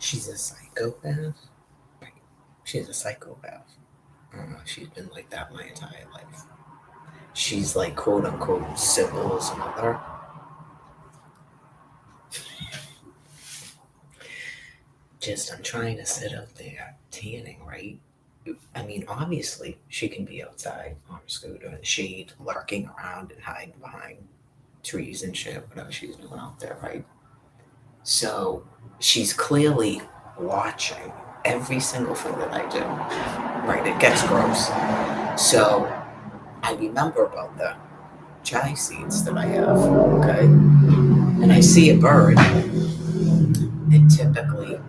She's a psychopath. Right. She's a psychopath. She's been like that my entire life. She's like quote unquote Sybil's mother. Just I'm trying to sit out there tanning, right? I mean, obviously she can be outside on her scooter in the shade, lurking around and hiding behind trees and shit, whatever she's doing out there, right? So she's clearly watching every single thing that I do, right? It gets gross. So I remember about the chai seeds that I have, okay? And I see a bird, and typically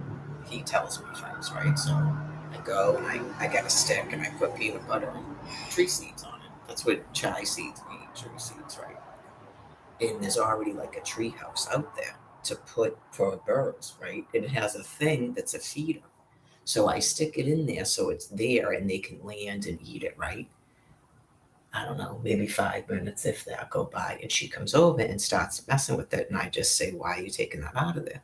he tells me things, right? So I go and I get a stick and I put peanut butter and tree seeds on it. That's what chai seeds mean, tree seeds, right? And there's already like a tree house out there to put for birds, right? And it has a thing that's a feeder. So I stick it in there so it's there and they can land and eat it, right? I don't know, maybe 5 minutes if that go by. And she comes over and starts messing with it. And I just say, "Why are you taking that out of there?"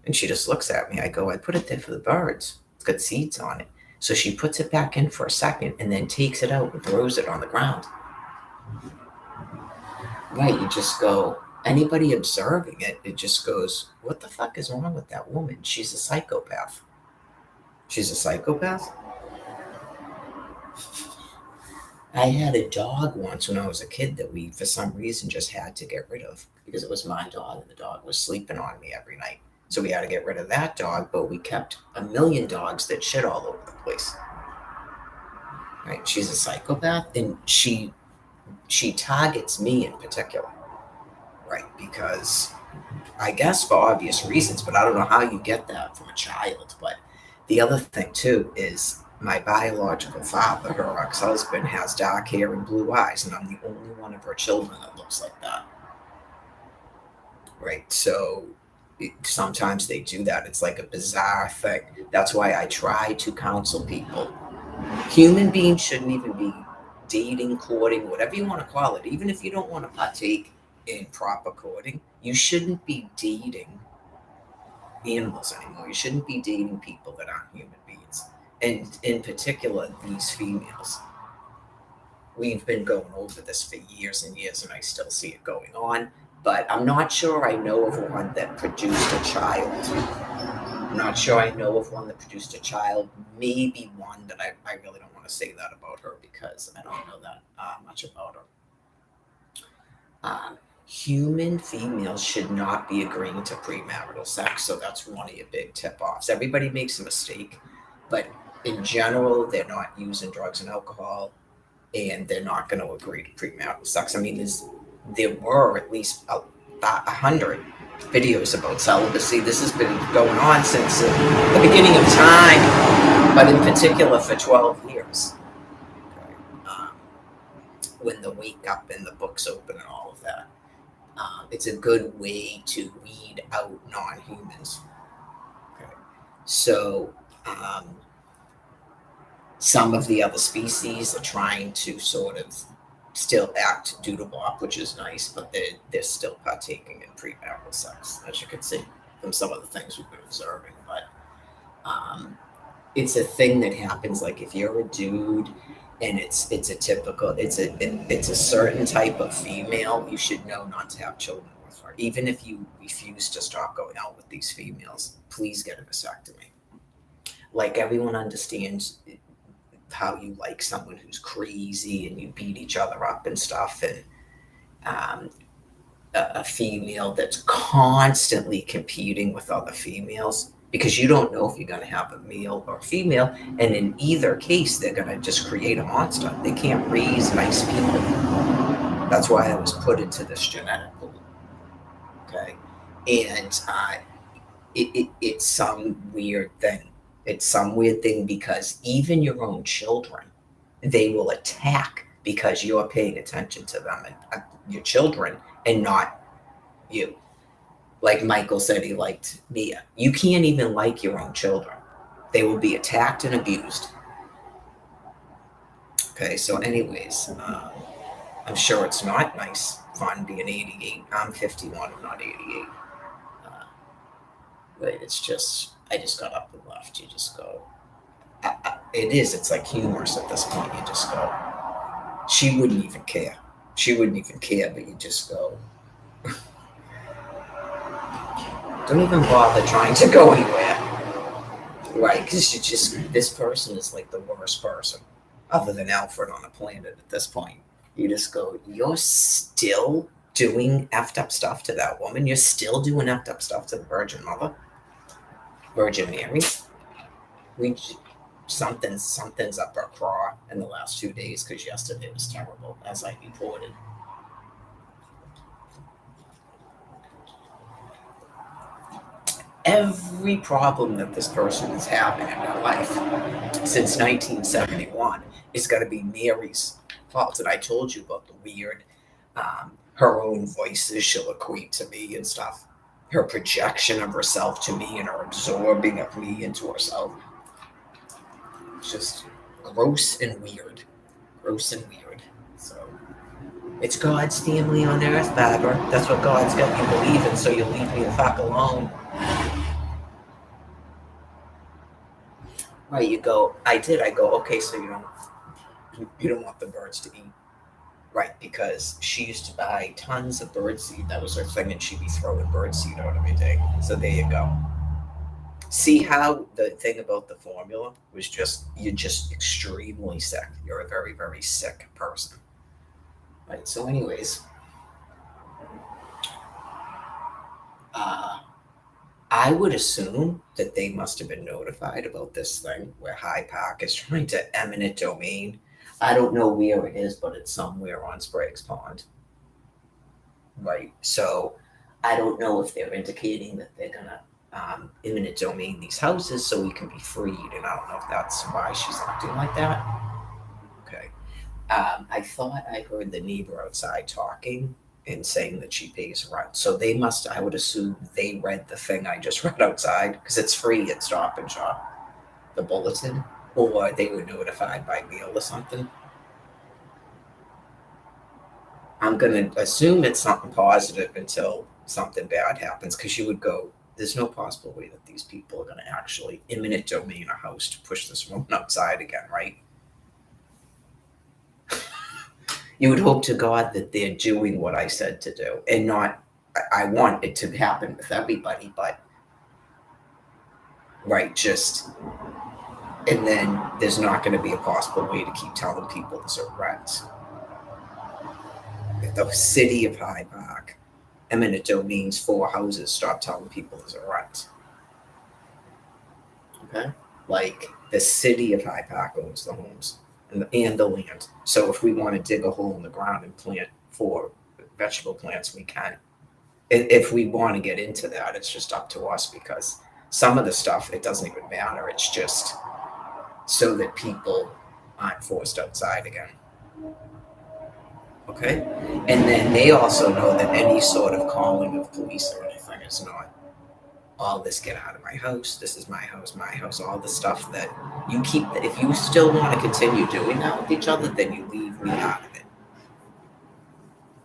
And she just looks at me. I go, "I put it there for the birds. It's got seeds on it." So she puts it back in for a second and then takes it out and throws it on the ground. Right, you just go, anybody observing it, it just goes, what the fuck is wrong with that woman? She's a psychopath. She's a psychopath? I had a dog once when I was a kid that we, for some reason, just had to get rid of because it was my dog and the dog was sleeping on me every night. So we had to get rid of that dog, but we kept a million dogs that shit all over the place. Right? She's a psychopath, and she targets me in particular, right? Because I guess for obvious reasons, but I don't know how you get that from a child. But the other thing too is my biological father, her ex-husband, has dark hair and blue eyes, and I'm the only one of her children that looks like that. Right? So sometimes they do that. It's like a bizarre thing. That's why I try to counsel people. Human beings shouldn't even be dating, courting, whatever you want to call it. Even if you don't want to partake in proper courting, you shouldn't be dating animals anymore. You shouldn't be dating people that aren't human beings. And in particular, these females. We've been going over this for years and years, and I still see it going on. But I'm not sure I know of one that produced a child. I'm not sure I know of one that produced a child. Maybe one that I really don't want to say that about her because I don't know that much about her. Human females should not be agreeing to premarital sex, so that's one of your big tip-offs. Everybody makes a mistake, but in general, they're not using drugs and alcohol, and they're not going to agree to premarital sex. I mean, there were at least 100 videos about celibacy. This has been going on since the beginning of time, but in particular for 12 years. Okay. When the wake up and the books open and all of that. It's a good way to weed out non-humans. Okay. So some of the other species are trying to sort of still act dudable, which is nice, but they're still partaking in premarital sex, as you can see from some of the things we've been observing. But it's a thing that happens. Like if you're a dude and it's a typical, it's a certain type of female, you should know not to have children with her. Even if you refuse to stop going out with these females, please get a vasectomy. Like everyone understands how you like someone who's crazy and you beat each other up and stuff, and a female that's constantly competing with other females because you don't know if you're going to have a male or a female, and in either case they're going to just create a monster. They can't raise nice people. That's why I was put into this genetic pool. Okay. And it's some weird thing. It's some weird thing because even your own children, they will attack because you're paying attention to them and your children and not you. Like Michael said, he liked Mia. You can't even like your own children. They will be attacked and abused. Okay, so anyways, I'm sure it's not nice, fun being 88. I'm 51, I'm not 88. But it's just I just got up and left. You just go, it is, it's like humorous at this point. You just go, she wouldn't even care. She wouldn't even care, but you just go, don't even bother trying to go anywhere. Right, because you just, this person is like the worst person, other than Alfred on the planet at this point. You just go, you're still doing effed up stuff to that woman. You're still doing effed up stuff to the Virgin Mother, Virgin Mary. We something's up our craw in the last 2 days because yesterday was terrible, as I reported. Every problem that this person has had in their life since 1971 is going to be Mary's fault. And I told you about the weird, her own voices she'll equate to me and stuff. Her projection of herself to me and her absorbing of me into herself. It's just gross and weird. Gross and weird. So it's God's family on earth, Barbara. That's what God's got you believing, so you leave me the fuck alone. Right, you go, I go, okay, so you don't want the birds to eat. Right, because she used to buy tons of birdseed. That was her thing, and she'd be throwing birdseed out every day. So there you go. See how the thing about the formula was just, you're just extremely sick. You're a very, very sick person. Right, so anyways, I would assume that they must have been notified about this thing where High Park is trying to eminent domain. I don't know where it is, but it's somewhere on Sprague's Pond. Right. So I don't know if they're indicating that they're going to eminent domain these houses so we can be freed. And I don't know if that's why she's acting like that. Okay. I thought I heard the neighbor outside talking and saying that she pays rent. So they must, I would assume they read the thing I just read outside because it's free at Stop and Shop, the bulletin, or they were notified by mail or something. I'm going to assume it's something positive until something bad happens because you would go, there's no possible way that these people are going to actually eminent domain a house to push this woman outside again, right? You would hope to God that they're doing what I said to do and not, I want it to happen with everybody, but right, just, and then there's not going to be a possible way to keep telling people there's a rent. If the city of High Park, eminent domains 4 houses, stop telling people there's a rent. Okay? Like the city of High Park owns the homes and the land. So if we want to dig a hole in the ground and plant 4 vegetable plants, we can. If we want to get into that, it's just up to us because some of the stuff, it doesn't even matter. It's just so that people aren't forced outside again. Okay? And then they also know that any sort of calling of police or anything is not all this get out of my house, this is my house, all the stuff that you keep. If you still want to continue doing that with each other, then you leave me out of it.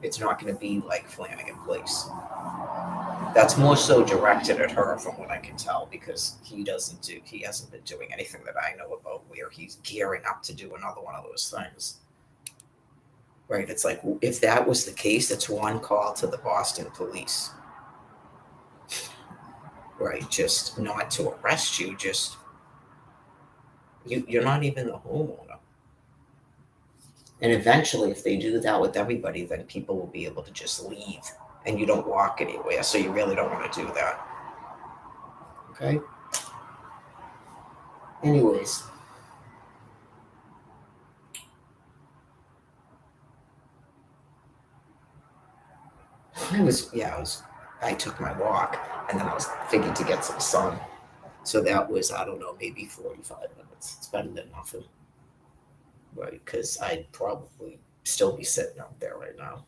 It's not going to be like Flanagan Place. That's more so directed at her from what I can tell because he hasn't been doing anything that I know about where he's gearing up to do another one of those things. Right? It's like, if that was the case, it's one call to the Boston police. Right, just not to arrest you, just you're not even the homeowner. And eventually, if they do that with everybody, then people will be able to just leave and you don't walk anywhere. So you really don't want to do that. Okay? Anyways. I took my walk and then I was figured to get some sun. So that was, I don't know, maybe 45 minutes. It's better than nothing. Right, because I'd probably still be sitting out there right now.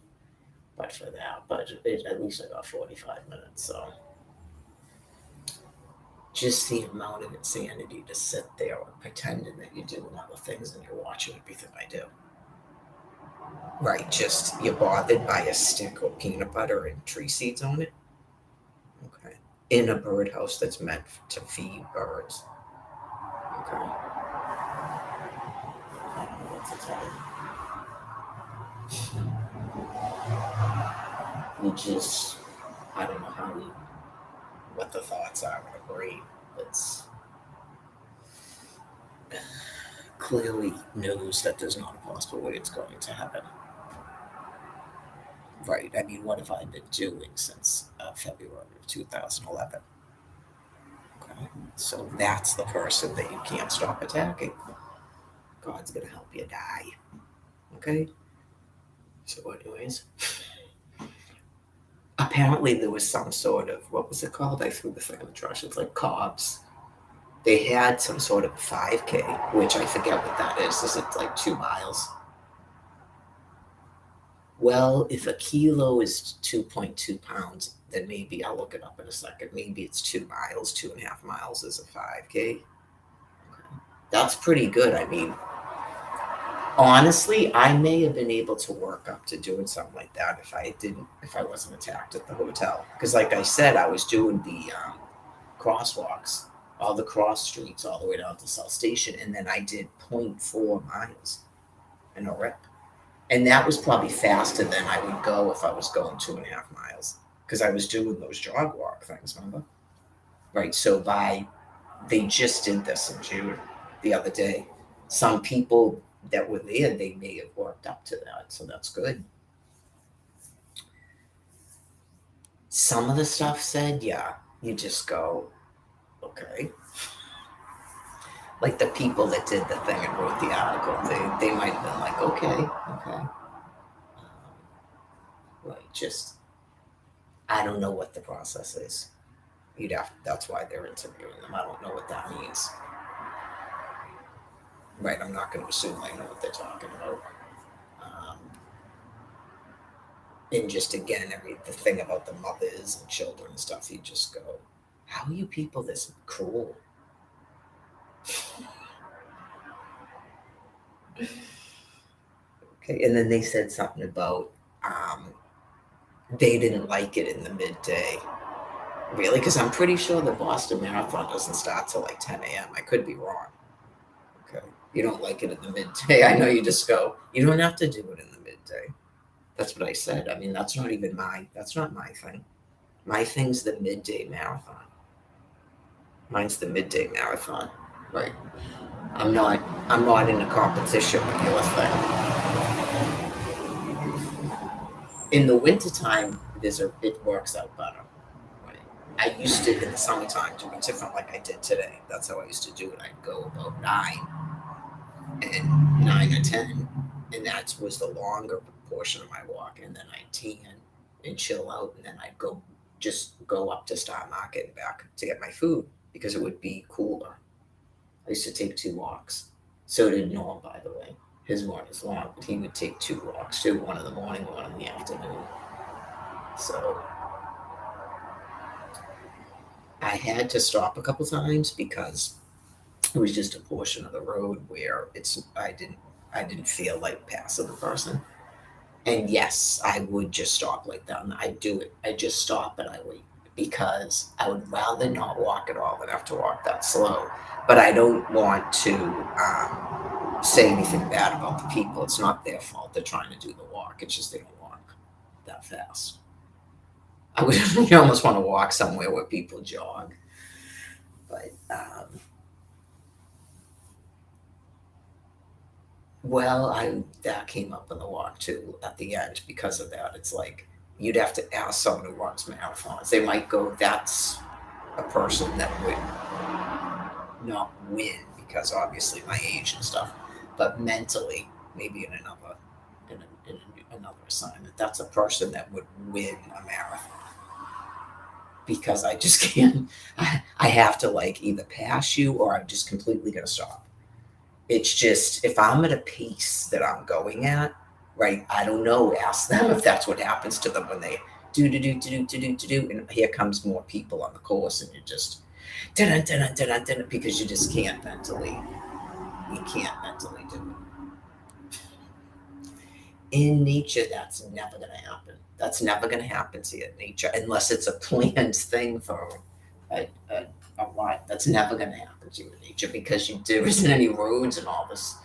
But for that, at least I got 45 minutes, so. Just the amount of insanity to sit there pretending that you're doing other things and you're watching everything I do. Right, just you're bothered by a stick or peanut butter and tree seeds on it. Okay. in a birdhouse that's meant to feed birds. Okay. I don't know what to tell you. You just, I don't know what the thoughts are with a brain. It's clearly knows that there's not a possible way it's going to happen. Right. I mean, what have I been doing since February of 2011? Okay. So that's the person that you can't stop attacking. God's going to help you die. Okay. So, anyways, apparently there was some sort of, what was it called? I threw the thing in the trash. It's like Cobb's. They had some sort of 5K, which I forget what that is. Is it like 2 miles? Well, if a kilo is 2.2 pounds, then maybe I'll look it up in a second. Maybe it's 2 miles, 2.5 miles is a 5K. Okay. That's pretty good. I mean, honestly, I may have been able to work up to doing something like that if I wasn't attacked at the hotel. Because, like I said, I was doing the crosswalks, all the cross streets, all the way down to South Station, and then I did 0.4 miles in a rip. And that was probably faster than I would go if I was going 2.5 miles, because I was doing those jog walk things, remember? Right. So they just did this in June the other day. Some people that were there, they may have worked up to that. So that's good. Some of the stuff said, yeah, you just go, okay. Like the people that did the thing and wrote the article, they might have been like, okay. Like, just, I don't know what the process is. That's why they're interviewing them. I don't know what that means. Right, I'm not going to assume I know what they're talking about. Um, and just again, the thing about the mothers and children and stuff, you just go, how are you people this cruel? Okay, and then they said something about they didn't like it in the midday. Really? Because I'm pretty sure the Boston Marathon doesn't start till like 10 a.m. I could be wrong. Okay. You don't like it in the midday. I know you just go, you don't have to do it in the midday. That's what I said. I mean, that's not my thing. My thing's the midday marathon. Mine's the midday marathon. Right. I'm not in a competition with your thing. In the wintertime, it works out better. Right? I used to, in the summertime, do it different like I did today. That's how I used to do it. I'd go about 9 or 10, and that was the longer portion of my walk. And then I'd tan and chill out, and then I'd just go up to Star Market and back to get my food because it would be cooler. I used to take 2 walks. So did Norm, by the way. His one is long, but he would take 2 walks too, one in the morning, one in the afternoon. So I had to stop a couple times because it was just a portion of the road where I didn't feel like passing the person. And yes, I would just stop like that. And I'd do it. I'd just stop and I wait because I would rather not walk at all than have to walk that slow. But I don't want to say anything bad about the people. It's not their fault. They're trying to do the walk. It's just they don't walk that fast. I would you almost want to walk somewhere where people jog. But that came up in the walk too at the end because of that. It's like you'd have to ask someone who runs marathons. They might go, that's a person that would not win because obviously my age and stuff, but mentally, maybe in another assignment, that's a person that would win a marathon. Because I just can't. I have to like either pass you or I'm just completely gonna stop. It's just if I'm at a pace that I'm going at, right? I don't know. Ask them if that's what happens to them when they do, and here comes more people on the course, and you just because you just can't mentally. You can't mentally do it. In nature, that's never going to happen. That's never going to happen to you in nature unless it's a planned thing for a what? That's never going to happen to human nature because there isn't any roads and all this.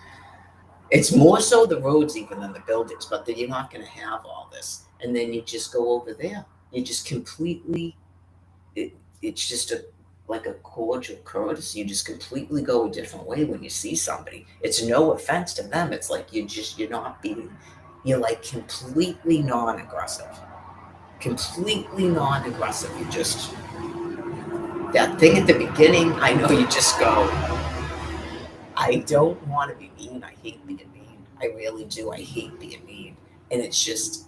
It's more so the roads even than the buildings, but then you're not going to have all this. And then you just go over there. You just completely, it, it's just like a cordial courtesy. You just completely go a different way when you see somebody. It's no offense to them. It's like you're not being, you're like completely non-aggressive. Completely non-aggressive. You just, that thing at the beginning, I know you just go, I don't want to be mean. I hate being mean. I really do. I hate being mean. And it's just,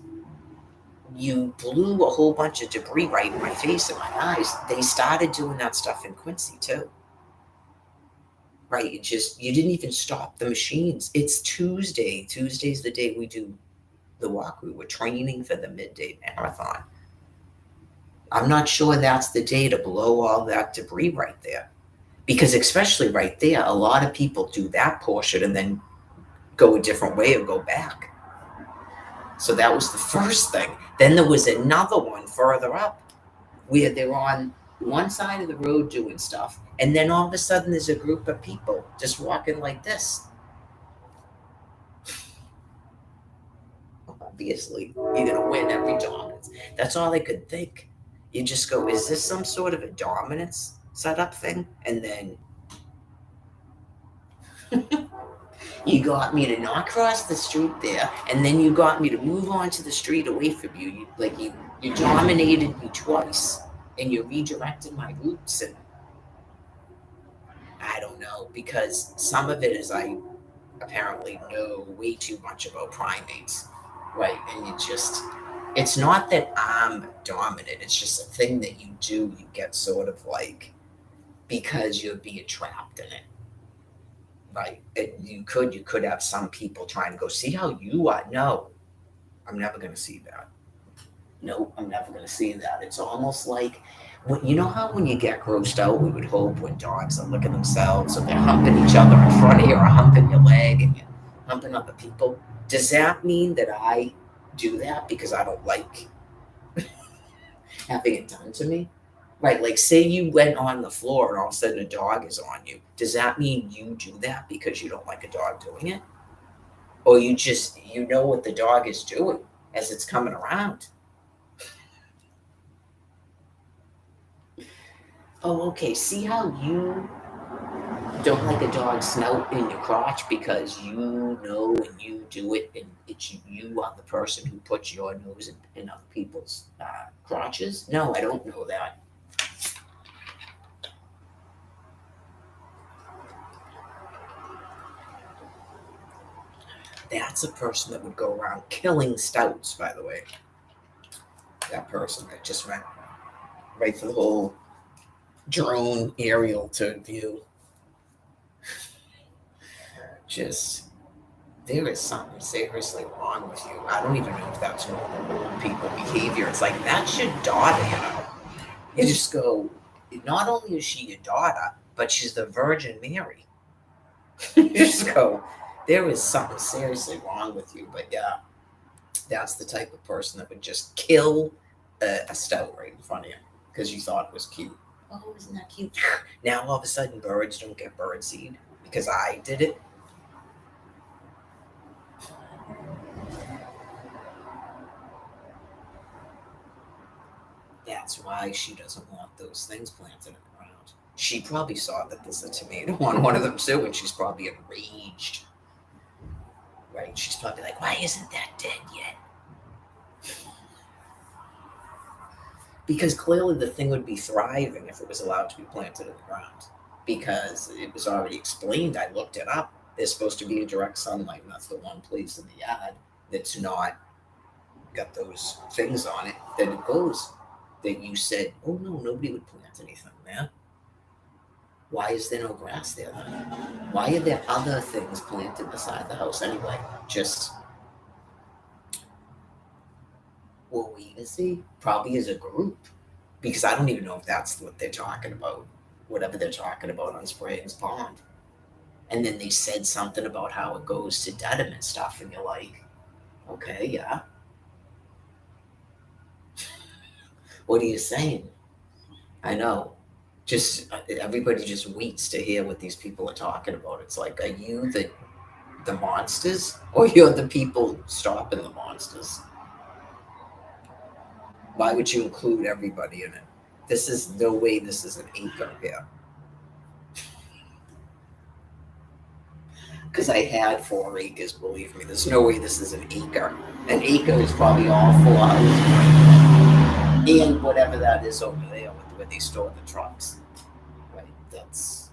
you blew a whole bunch of debris right in my face and my eyes. They started doing that stuff in Quincy too. Right? You didn't even stop the machines. It's Tuesday. Tuesday's the day we do the walk. We were training for the midday marathon. I'm not sure that's the day to blow all that debris right there. Because especially right there, a lot of people do that portion and then go a different way or go back. So that was the first thing. Then there was another one further up where they're on one side of the road doing stuff, and then all of a sudden there's a group of people just walking like this. Obviously, you're gonna win every dominance. That's all I could think. You just go, is this some sort of a dominance setup thing? And then you got me to not cross the street there, and then you got me to move on to the street away from you. You dominated me twice, and you redirected my routes, and I don't know, because some of it is I apparently know way too much about primates, right? And it's not that I'm dominant, it's just a thing that you do, you get sort of like, because you're being trapped in it. Right. You could have some people trying to go, see how you are. No, I'm never going to see that. No, I'm never going to see that. It's almost like, you know how when you get grossed out, we would hope when dogs are licking themselves or they're humping each other in front of you or humping your leg and you're humping other people. Does that mean that I do that because I don't like having it done to me? Right, like say you went on the floor and all of a sudden a dog is on you. Does that mean you do that because you don't like a dog doing it? Or you know what the dog is doing as it's coming around? Oh, okay. See how you don't like a dog snout in your crotch because you know and you do it, and you are the person who puts your nose in other people's crotches? No, I don't know that. That's a person that would go around killing stouts, by the way. That person that just went right for the whole drone aerial to view. Just, there is something seriously wrong with you. I don't even know if that's normal people behavior. It's like, that's your daughter, you know. You just go, not only is she your daughter, but she's the Virgin Mary. You just go, there is something seriously wrong with you. But yeah, that's the type of person that would just kill a stout right in front of you because you thought it was cute. Oh, isn't that cute? Now all of a sudden birds don't get bird seed because I did it. That's why she doesn't want those things planted in the ground. She probably saw that there's a tomato on one of them too, and she's probably enraged. Right? She's probably like, why isn't that dead yet? Because clearly the thing would be thriving if it was allowed to be planted in the ground. Because it was already explained, I looked it up. There's supposed to be a direct sunlight, and that's the one place in the yard that's not got those things on it that it goes. That you said, oh no, nobody would plant anything there. Why is there no grass there then? Why are there other things planted beside the house anyway? Just, we'll wait and see. Probably as a group. Because I don't even know if that's what they're talking about. Whatever they're talking about on Spraying's Pond. And then they said something about how it goes to Dedham and stuff, and you're like, okay, yeah. What are you saying? I know. Just everybody just waits to hear what these people are talking about. It's like, are you the monsters, or you're the people stopping the monsters? Why would you include everybody in it? This is no way. This is an acre here. Because I had 4 acres. Believe me, there's no way this is an acre. An acre is probably all 4 houses, and whatever that is over there, where they store the trucks. Right. That's.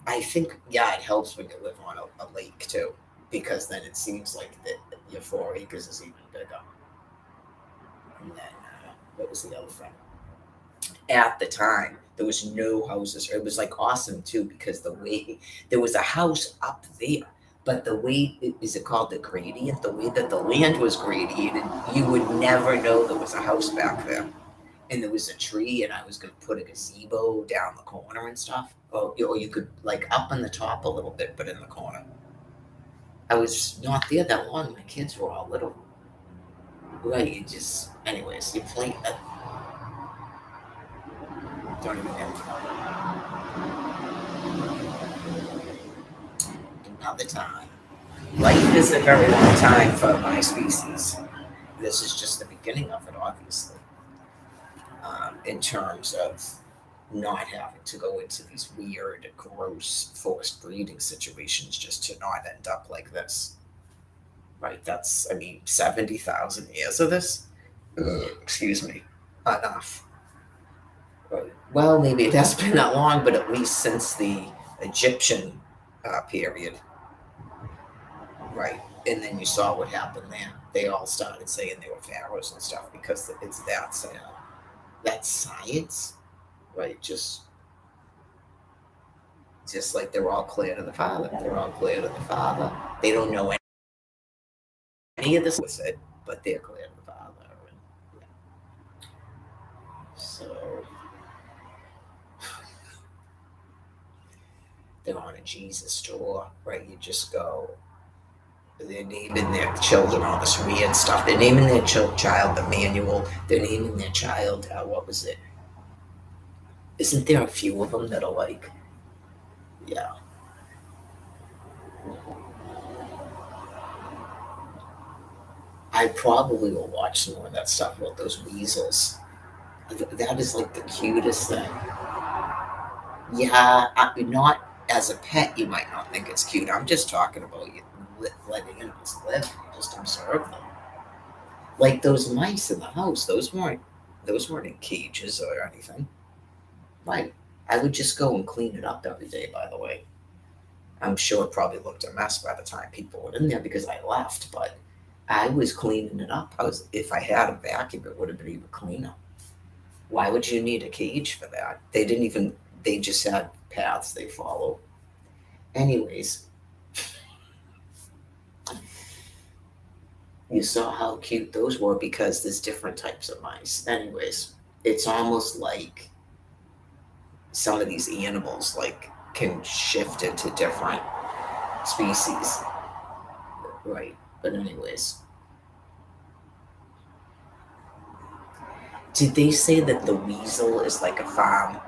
I think, yeah, it helps when you live on a lake too, because then it seems like that your 4 acres is even bigger. And then what was the other thing? At the time, there was no houses. It was like awesome too, because the way there was a house up there, but the way is it called the gradient? The way that the land was gradiated, you would never know there was a house back there. And there was a tree, and I was going to put a gazebo down the corner and stuff. Or you could like up on the top a little bit, but in the corner. I was not there that long. My kids were all little. Right, you just, anyways, you play. Don't even have another time. Life is a very long time for my species. This is just the beginning of it, obviously, in terms of not having to go into these weird, gross, forced breeding situations just to not end up like this. Right? That's, I mean, 70,000 years of this? Excuse me. Enough. Right. Well, maybe it has been that long, but at least since the Egyptian period. Right. And then you saw what happened there. They all started saying they were pharaohs and stuff because it's that sad. That's science, right? Just like they're all clear to the Father. They're all clear to the Father. They don't know any of this with it, but they're clear to the Father. And, yeah. So they're on a Jesus tour, right? You just go. They're naming their children all this weird stuff. They're naming their child the manual. They're naming their child, what was it? Isn't there a few of them that are like, yeah. I probably will watch some more of that stuff about those weasels. That is like the cutest thing. Yeah, not as a pet, you might not think it's cute. I'm just talking about you letting animals live. You just observe them. Like those mice in the house. Those weren't in cages or anything. Right. I would just go and clean it up every day. By the way, I'm sure it probably looked a mess by the time people were in there because I left. But I was cleaning it up. If I had a vacuum, it would have been even cleaner. Why would you need a cage for that? They just had paths they follow. Anyways, you saw how cute those were because there's different types of mice. Anyways, it's almost like some of these animals like can shift into different species. Right. But anyways, did they say that the weasel is like a farm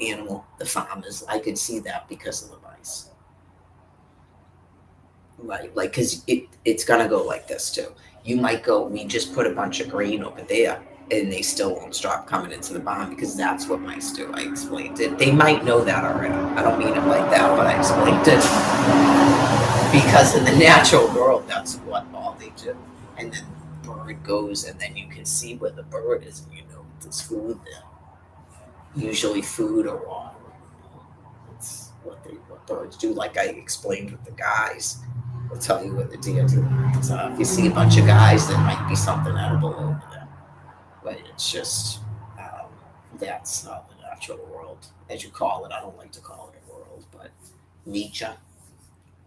animal? The farmers, I could see that because of the mice. Right, like because it's gonna go like this too. You might go, we just put a bunch of grain over there, and they still won't stop coming into the barn because that's what mice do. I explained it. They might know that already. I don't mean it like that, but I explained it because in the natural world, that's what all they do. And then the bird goes, and then you can see where the bird is, and you know there's food there. Usually, food or water. That's what birds do. Like I explained with the guys, they'll tell you what the deer do. So if you see a bunch of guys, there might be something edible over there. But it's just that's not the natural world, as you call it. I don't like to call it a world, but nature,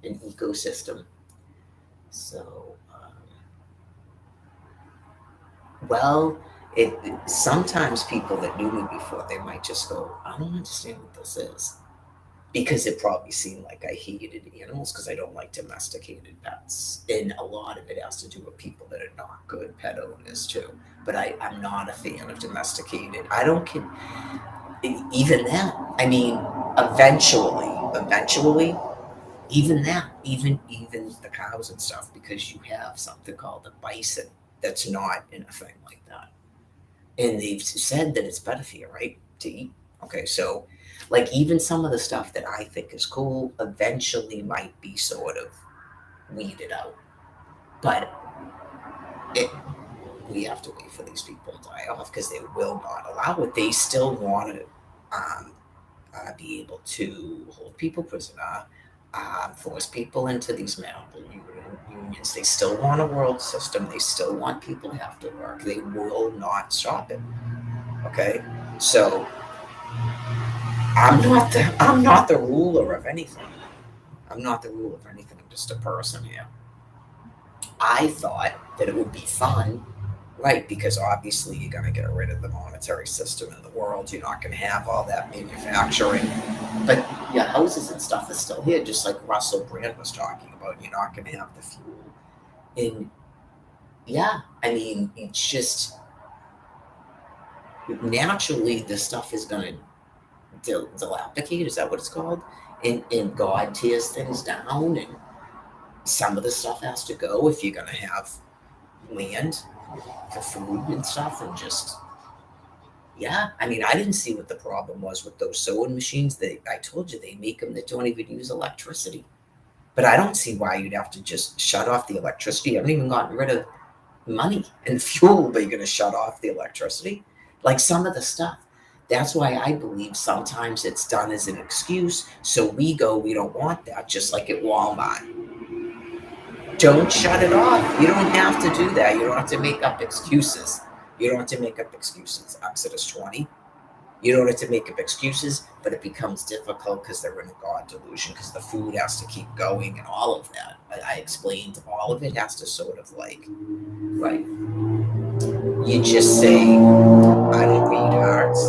an ecosystem. So, well, sometimes people that knew me before, they might just go, I don't understand what this is. because it probably seemed like I hated animals because I don't like domesticated pets. And a lot of it has to do with people that are not good pet owners too. But I'm not a fan of domesticated. I don't care. Even that. I mean, eventually, even that, even the cows and stuff, because you have something called a bison that's not in a thing like that. And they've said that it's better for you, right? To eat. Okay, so like even some of the stuff that I think is cool eventually might be sort of weeded out. But it, we have to wait for these people to die off because they will not allow it. They still want to be able to hold people prisoner, force people into these medical unions. They still want a world system. They still want people to have to work. They will not stop it. Okay, so I'm not the ruler of anything. I'm not the ruler of anything. I'm just a person here. I thought that it would be fun, right? Because obviously you're going to get rid of the monetary system in the world. You're not going to have all that manufacturing, but your houses and stuff is still here, just like Russell Brand was talking about. You're not going to have the fuel, and yeah, I mean, it's just naturally the stuff is going to dilapidate. Is that what it's called? And God tears things down, and some of the stuff has to go if you're going to have land for food and stuff. And just, yeah, I mean, I didn't see what the problem was with those sewing machines. I told you, they make them that don't even use electricity. But I don't see why you'd have to just shut off the electricity. I haven't even gotten rid of money and fuel, but you're going to shut off the electricity. Like some of the stuff. That's why I believe sometimes it's done as an excuse. So we don't want that, just like at Walmart. Don't shut it off. You don't have to do that. You don't have to make up excuses. You don't have to make up excuses. Exodus 20. You don't have to make up excuses, but it becomes difficult because they're in a God delusion, because the food has to keep going and all of that. I explained all of it has to sort of like, right. You just say, I don't read hearts.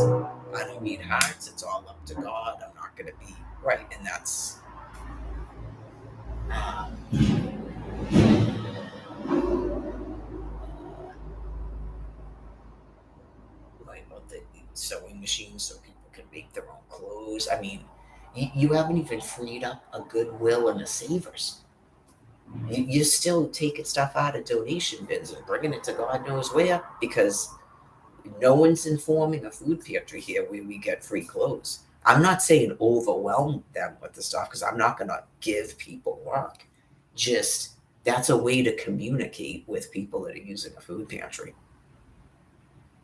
I don't read hearts. It's all up to God. I'm not going to be right. And that's. Right about the sewing machines so people can make their own clothes. I mean, you haven't even freed up a Goodwill and a Savers. You're still taking stuff out of donation bins and bringing it to God knows where, because no one's informing a food pantry here where we get free clothes. I'm not saying overwhelm them with the stuff, because I'm not going to give people work. Just that's a way to communicate with people that are using a food pantry.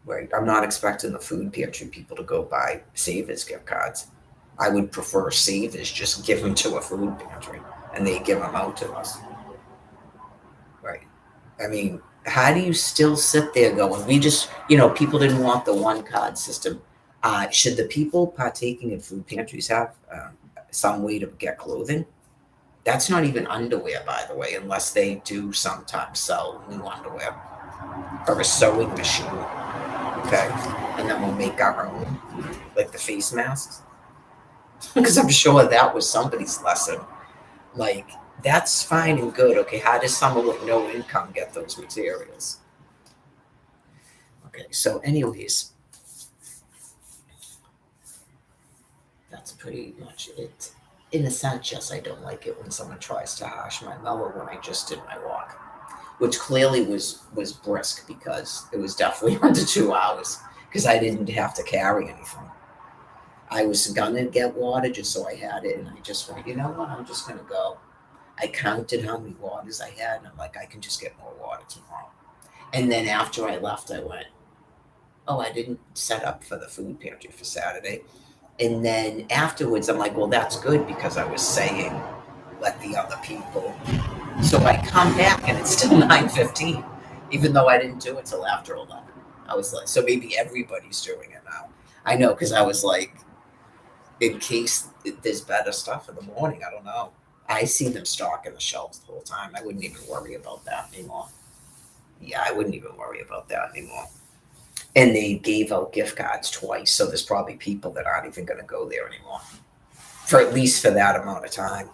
Right. I'm not expecting the food pantry people to go buy Savers gift cards. I would prefer Savers just give them to a food pantry and they give them out to us. Right. I mean, how do you still sit there going, we just, people didn't want the one card system. Should the people partaking in food pantries have some way to get clothing? That's not even underwear, by the way, unless they do sometimes sell new underwear or a sewing machine. Okay. And then we'll make our own, like the face masks. Because I'm sure that was somebody's lesson. Like, that's fine and good. Okay, how does someone with no income get those materials? Okay, so anyways, that's pretty much it. In a sense, yes, I don't like it when someone tries to hash my mellow when I just did my walk, which clearly was brisk because it was definitely under 2 hours because I didn't have to carry anything. I was gonna get water just so I had it, and I just went, you know what, I'm just gonna go. I counted how many waters I had, and I'm like, I can just get more water tomorrow. And then after I left, I went, oh, I didn't set up for the food pantry for Saturday. And then afterwards, I'm like, well, that's good because I was saying, let the other people. So I come back and it's still 9:15, even though I didn't do it till after 11. I was like, so maybe everybody's doing it now. I know, because I was like, in case there's better stuff in the morning, I don't know. I see them stocking the shelves the whole time. I wouldn't even worry about that anymore. Yeah, I wouldn't even worry about that anymore. And they gave out gift cards twice, so there's probably people that aren't even going to go there anymore. for at least for that amount of time.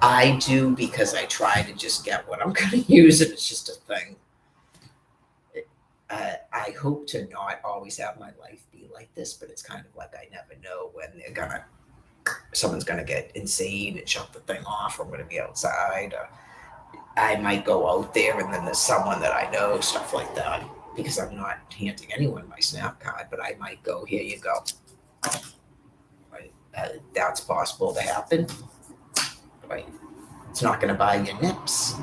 I do because I try to just get what I'm going to use, and it's just a thing. I hope to not always have my life be like this, but it's kind of like I never know when someone's gonna get insane and shut the thing off, or I'm gonna be outside. I might go out there and then there's someone that I know, stuff like that, because I'm not handing anyone my Snap card, but I might go, here you go. Right? That's possible to happen. Right? It's not going to buy you nips.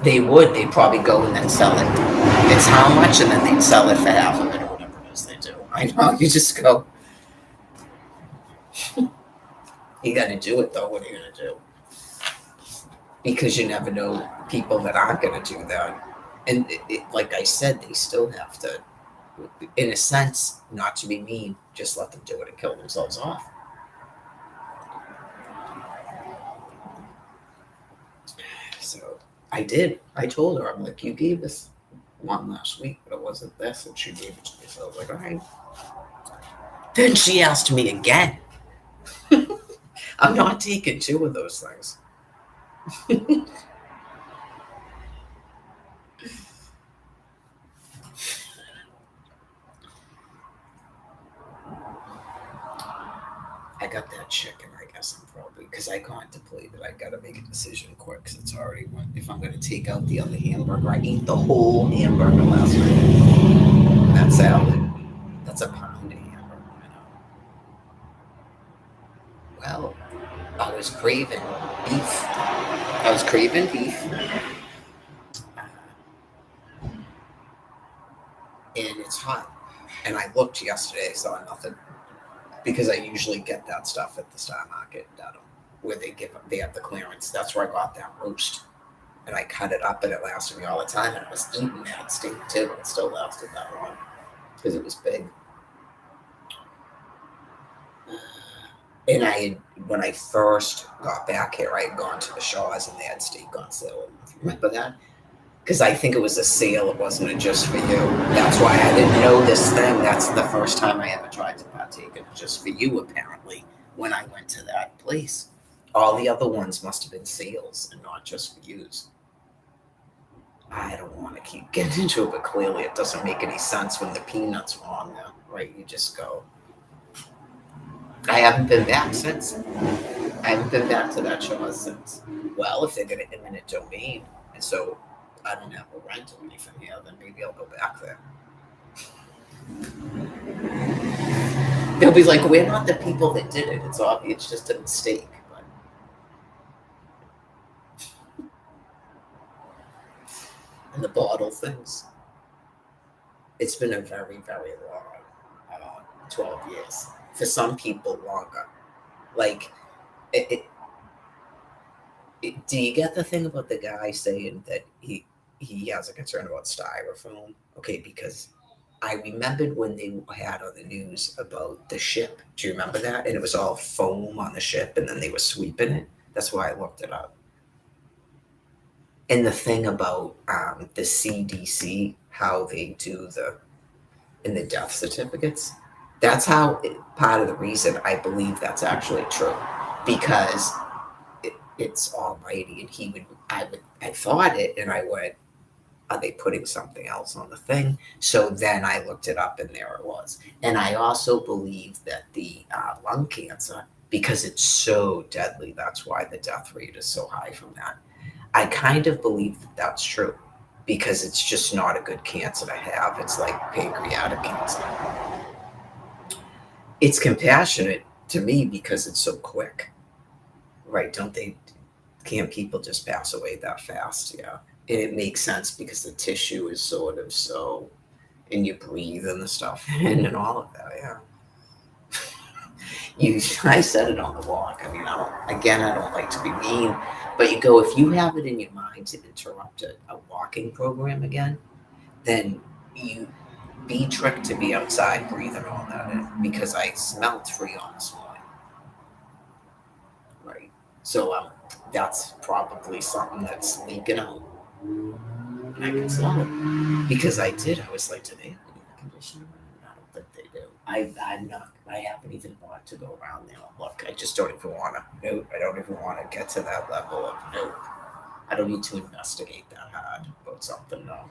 They'd probably go and then sell it. It's how much, and then they'd sell it for half of it or whatever it is they do. I know, you just go. You got to do it though. What are you going to do? Because you never know people that aren't going to do that. And like I said, they still have to, in a sense, not to be mean, just let them do it and kill themselves off. So I did. I told her, I'm like, you gave us one last week, but it wasn't this, and she gave it to me. So I was like, all right. Then she asked me again. I'm not taking 2 of those things. I got that chicken, I guess I'm probably, because I contemplated I got to make a decision quick because it's already one. If I'm going to take out the other hamburger, I ate the whole hamburger last night. And that salad, that's a pound of hamburger, you know. Well, I was craving beef. And it's hot. And I looked yesterday, I saw nothing. Because I usually get that stuff at the Star Market in Dedham, where they have the clearance. That's where I got that roast. And I cut it up, and it lasted me all the time. And I was eating that steak too. It still lasted that long because it was big. And when I first got back here, I had gone to the Shaws and they had steak on sale. Remember that? Because I think it was a sale. It wasn't a just for you. That's why I didn't know this thing. That's the first time I ever tried to partake in just for you, apparently, when I went to that place. All the other ones must have been sales and not just for yous. I don't want to keep getting into it, but clearly it doesn't make any sense when the peanuts are on there, right? You just go. I haven't been back since. I haven't been back to that Shaws since. Well, if they're going to eminent domain, and so I don't have a rent or anything here, then maybe I'll go back there. They'll be like, we're not the people that did it. It's obvious, it's just a mistake. But and the bottle things. It's been a very, very long 12 years. For some people, longer. Like, do you get the thing about the guy saying that he has a concern about styrofoam? Okay, because I remembered when they had on the news about the ship. Do you remember that? And it was all foam on the ship, and then they were sweeping it. That's why I looked it up. And the thing about the CDC, how they do in the death certificates, that's how part of the reason I believe that's actually true, because it's almighty, and I thought it, and I went, are they putting something else on the thing? So then I looked it up, and there it was. And I also believe that the lung cancer, because it's so deadly, that's why the death rate is so high from that. I kind of believe that that's true, because it's just not a good cancer to have. It's like pancreatic cancer. It's compassionate to me because it's so quick, right? Can't people just pass away that fast? Yeah. And it makes sense because the tissue is sort of so, and you breathe and the stuff in and all of that. Yeah. I said it on the walk. I mean, I don't like to be mean, but you go, if you have it in your mind to interrupt a walking program again, then you be tricked to be outside breathing all that in, because I smelled free on this morning. Right. So that's probably something that's leaking out. And I can smell it. Because I was like, do they have an air conditioner? I don't think they do. I haven't even thought to go around there. Look, I just don't even want to. Nope, I don't even want to get to that level of nope. I don't need to investigate that hard about something. No.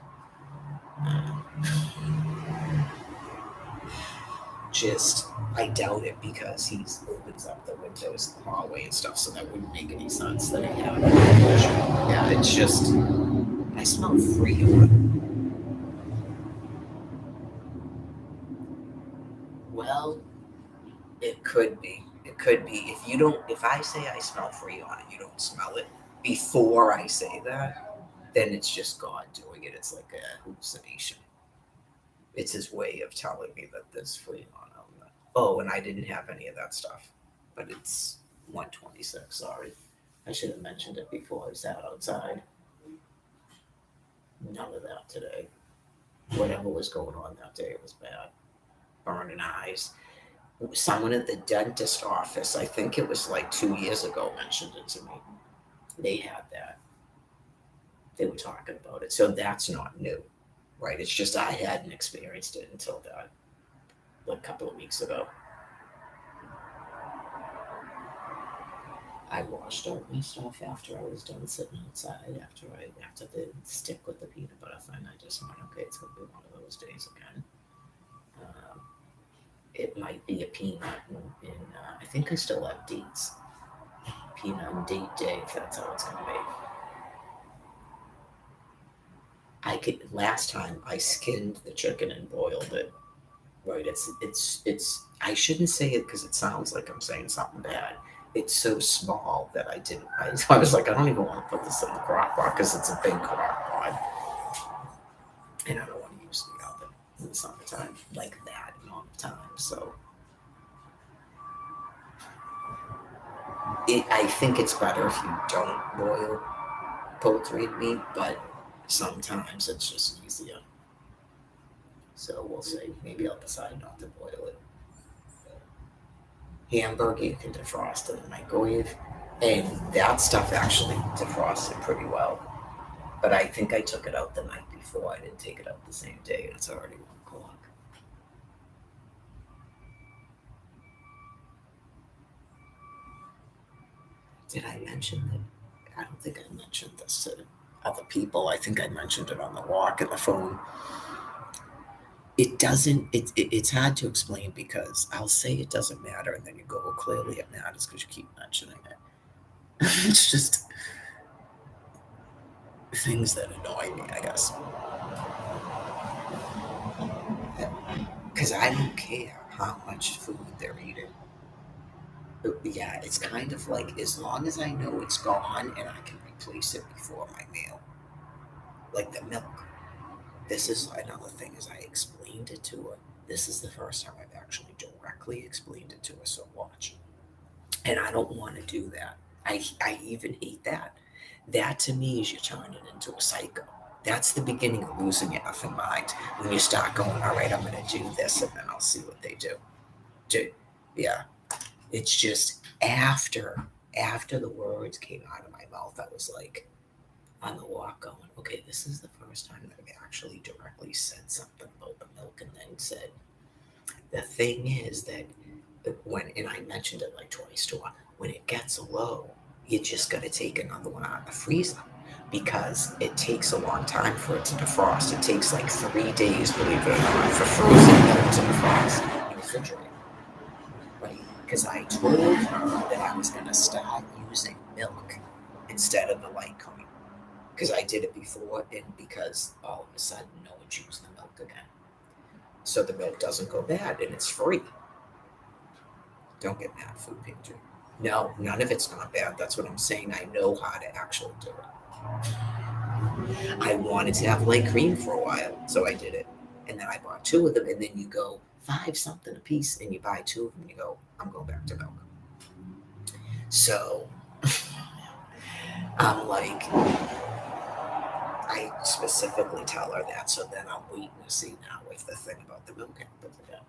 Just I doubt it because he opens up the windows in the hallway and stuff, so that wouldn't make any sense that he had. Yeah, it's just I smell Freon. Well, it could be. It could be. If you don't, if I say I smell Freon and you don't smell it before I say that, then it's just God doing it. It's like a hallucination. It's his way of telling me that there's Freon on that. Oh, and I didn't have any of that stuff. But it's 126, sorry. I should have mentioned it before I sat outside. None of that today. Whatever was going on that day, it was bad. Burning eyes. Someone at the dentist office, I think it was like 2 years ago, mentioned it to me. They had that. They were talking about it. So that's not new, right? It's just I hadn't experienced it until that, like a couple of weeks ago. I washed out my stuff after I was done sitting outside. After the stick with the peanut butter thing, I just went, okay, it's gonna be one of those days again. It might be a peanut, I think I still have dates. Peanut and date day, if that's how it's gonna be. Last time I skinned the chicken and boiled it. Right, it's. I shouldn't say it because it sounds like I'm saying something bad. It's so small that I didn't. I was like, I don't even want to put this in the crock pot because it's a big crock pot, and I don't want to use the oven in the summertime like that all the time. So, I think it's better if you don't boil poultry meat, but sometimes it's just easier. So we'll see. Maybe I'll decide not to boil it. Hamburger you can defrost in the microwave, and that stuff actually defrosted pretty well. But I think I took it out the night before. I didn't take it out the same day, and it's already 1 o'clock. Did I mention that? I don't think I mentioned this to other people. I think I mentioned it on the walk and the phone. It doesn't. It's hard to explain because I'll say it doesn't matter, and then you go, well, clearly it matters because you keep mentioning it. It's just things that annoy me, I guess. Because I don't care how much food they're eating. Yeah, it's kind of like as long as I know it's gone and I can replace it before my meal, like the milk. This is another thing is I explained it to her. This is the first time I've actually directly explained it to her. So watch, and I don't want to do that. I even hate that. That to me is you're turning into a psycho. That's the beginning of losing your effing mind when you start going, all right, I'm going to do this and then I'll see what they do. Dude, yeah. It's just after the words came out of my mouth, I was like on the walk going, okay, this is the first time that I've actually directly said something about the milk and then said, the thing is that and I mentioned it like twice to her, when it gets low, you just got to take another one out of the freezer because it takes a long time for it to defrost. It takes like 3 days, believe it or not, for frozen milk to defrost in the refrigerator. Right? Because I told her that I was going to start using milk instead of the light cream. Because I did it before, and because all of a sudden no one's using the milk again. So the milk doesn't go bad, and it's free. Don't get mad, food pantry. No, none of it's not bad. That's what I'm saying. I know how to actually do it. I wanted to have light cream for a while, so I did it. And then I bought 2 of them, and then you go 5 something a piece, and you buy 2 of them, and you go, I'm going back to milk. So I'm like, I specifically tell her that, so then I'm waiting to see now if the thing about the milk happens again.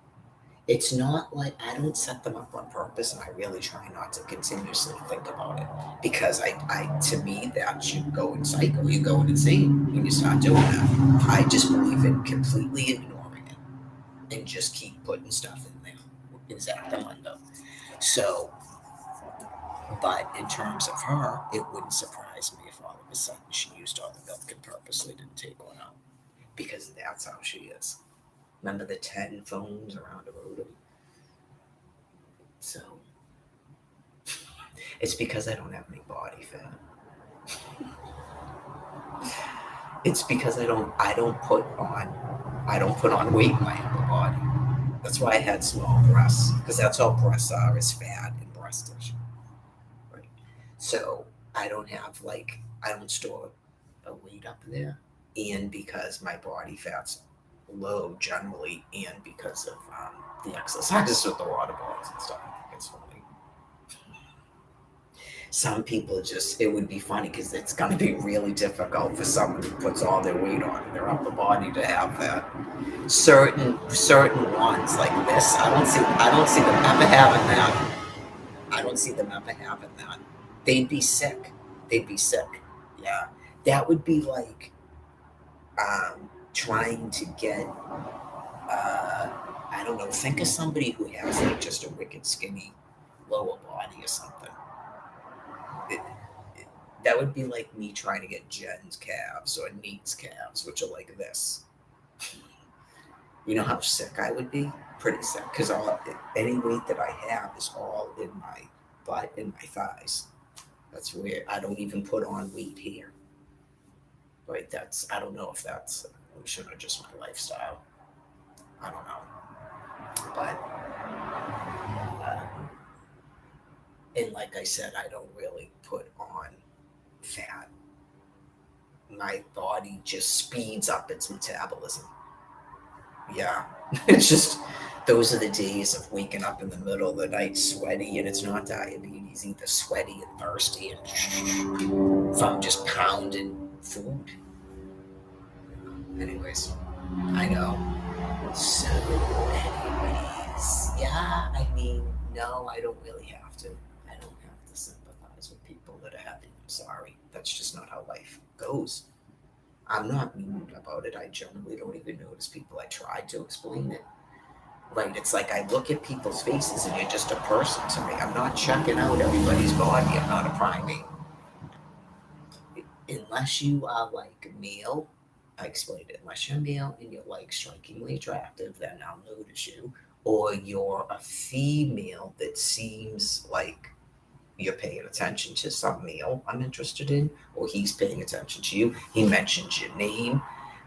It's not like I don't set them up on purpose, and I really try not to continuously think about it because to me that you go in cycle, you go insane when you start doing that. I just believe in completely ignoring it and just keep putting stuff in Exactamente. So, but in terms of her, it wouldn't surprise me if all of a sudden she used all the milk and purposely didn't take one out because that's how she is. Remember the 10 phones around the road? So, it's because I don't have any body fat. It's because I don't put on weight in my upper body. That's why I had small breasts, because that's all breasts are, is fat and breast tissue. Right. So I don't have like I don't store a weight up there, and because my body fat's low generally, and because of the exercises with the water bottles and stuff. It's funny. Some people just it would be funny because it's going to be really difficult for someone who puts all their weight on their upper body to have that. Certain ones like this, I don't see them ever having that. I don't see them ever having that. They'd be sick. They'd be sick. Yeah, that would be like trying to get. I don't know. Think of somebody who has like just a wicked skinny lower body or something. It, that would be like me trying to get Jen's calves or Neat's calves, which are like this. You know how sick I would be? Pretty sick, because all any weight that I have is all in my butt and my thighs. That's weird. I don't even put on weight here. Right? That's I don't know if that's evolution or just my lifestyle. I don't know, but and like I said, I don't really put on fat. My body just speeds up its metabolism. Yeah, it's just those are the days of waking up in the middle of the night sweaty, and it's not diabetes either. Sweaty and thirsty, and from just pounding food. Anyways, I know. So, anyways, yeah. I mean, no, I don't really have to. I don't have to sympathize with people that are happy. I'm sorry. That's just not how life goes. I'm not mean about it. I generally don't even notice people. I try to explain it. Right. It's like I look at people's faces and you're just a person to me. I'm not checking out everybody's body. I'm not a primate. Unless you are like male, I explained it. Unless you're male and you're like strikingly attractive, then I'll notice you. Or you're a female that seems like you're paying attention to some male I'm interested in, or he's paying attention to you. He mentions your name,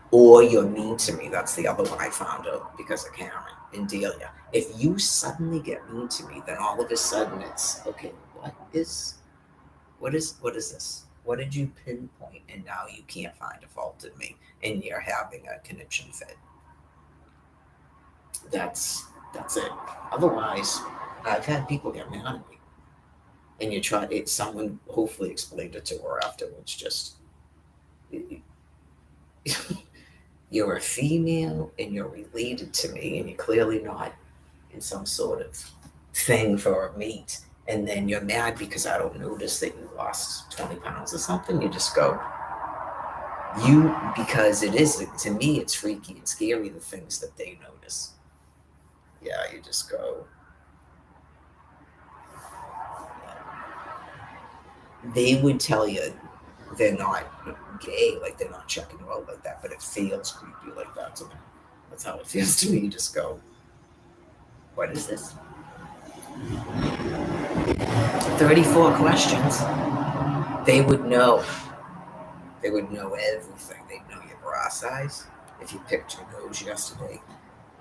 or you're mean to me. That's the other one I found out because of Karen and Delia. If you suddenly get mean to me, then all of a sudden it's okay. What is this? What did you pinpoint? And now you can't find a fault in me, and you're having a conniption fit. That's it. Otherwise, I've had people get mad at me, and you try it. Someone hopefully explained it to her afterwards. Just you're a female and you're related to me, and you're clearly not in some sort of thing for a mate. And then you're mad because I don't notice that you lost 20 pounds or something. You just go, because it is, to me, it's freaky and scary, the things that they notice. Yeah, you just go, they would tell you they're not gay, like they're not checking you out like that, but it feels creepy like that to me. That's how it feels to me. You just go, what is this? 34 questions. They would know. They would know everything. They'd know your bra size. If you picked your nose yesterday,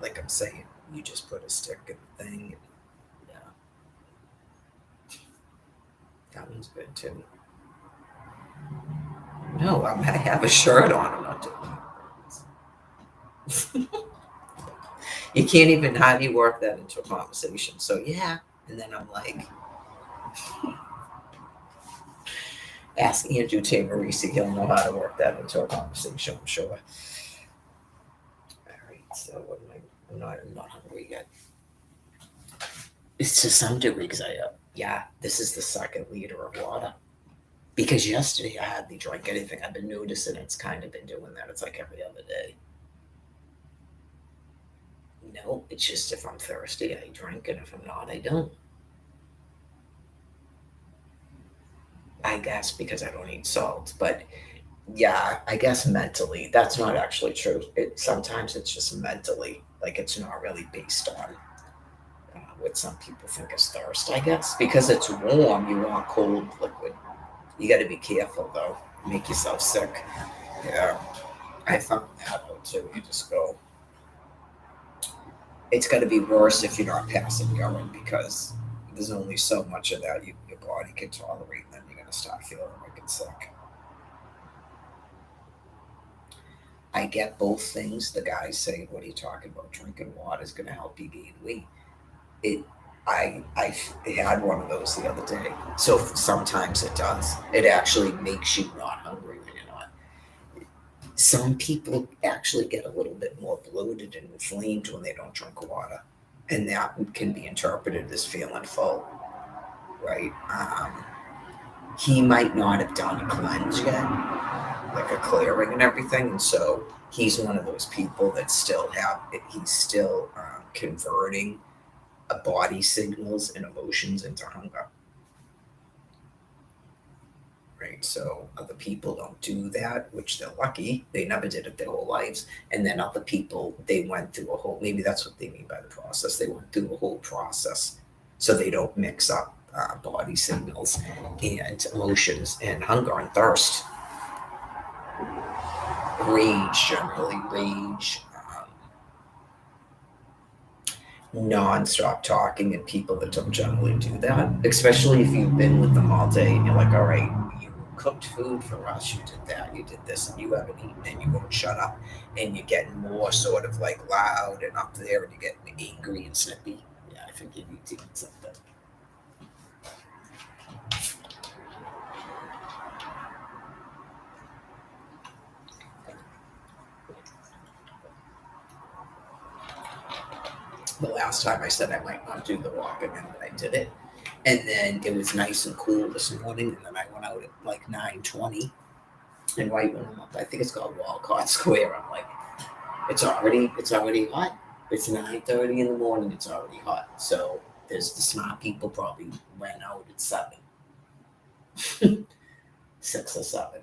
like I'm saying, you just put a stick in the thing. Yeah. That one's good too. No, I have a shirt on. I'm not doing it. You can't even how do you work that into a conversation? So yeah, and then I'm like, ask Andrew Tamarisi. He'll know how to work that into a conversation, I'm sure. All right, so what am I'm not hungry yet. It's to some degree because this is the second liter of water. Because yesterday I hardly drank anything. I've been noticing it's kind of been doing that. It's like every other day. No, it's just if I'm thirsty, I drink, and if I'm not, I don't. I guess because I don't eat salt, but yeah, I guess mentally, that's not actually true. It sometimes it's just mentally, like it's not really based on what some people think is thirst. I guess because it's warm, you want cold liquid. You got to be careful though, make yourself sick. Yeah, I found that out too. You just go. It's got to be worse if you're not passing urine because there's only so much of that your body can tolerate, and then you're gonna start feeling wicked sick. I get both things. The guys say, "What are you talking about? Drinking water is going to help you gain weight." It, I had one of those the other day. So sometimes it does. It actually makes you not hungry when you're not. Some people actually get a little bit more bloated and inflamed when they don't drink water, and that can be interpreted as feeling full, right? He might not have done a cleanse yet, like a clearing and everything. And so he's one of those people that still have, he's still converting body signals and emotions into hunger, right? So other people don't do that, which they're lucky. They never did it their whole lives. And then other people, they went through a whole, maybe that's what they mean by the process. They went through a whole process so they don't mix up body signals and emotions and hunger and thirst. Rage, generally rage, non-stop talking, and people that don't generally do that, especially if you've been with them all day and you're like, all right, you cooked food for us, you did that, you did this, and you haven't eaten, and you won't shut up, and you're getting more sort of like loud and up there, and you're getting angry and snippy. Yeah, I think you need to eat something. The last time I said I might not do the walk again, but I did it. And then it was nice and cool this morning, and then I went out at like 9:20. And right when I'm up, I think it's called Walcott Square. I'm like, it's already hot. It's 9:30 in the morning. It's already hot. So there's the smart people probably went out at 7, 6 or 7.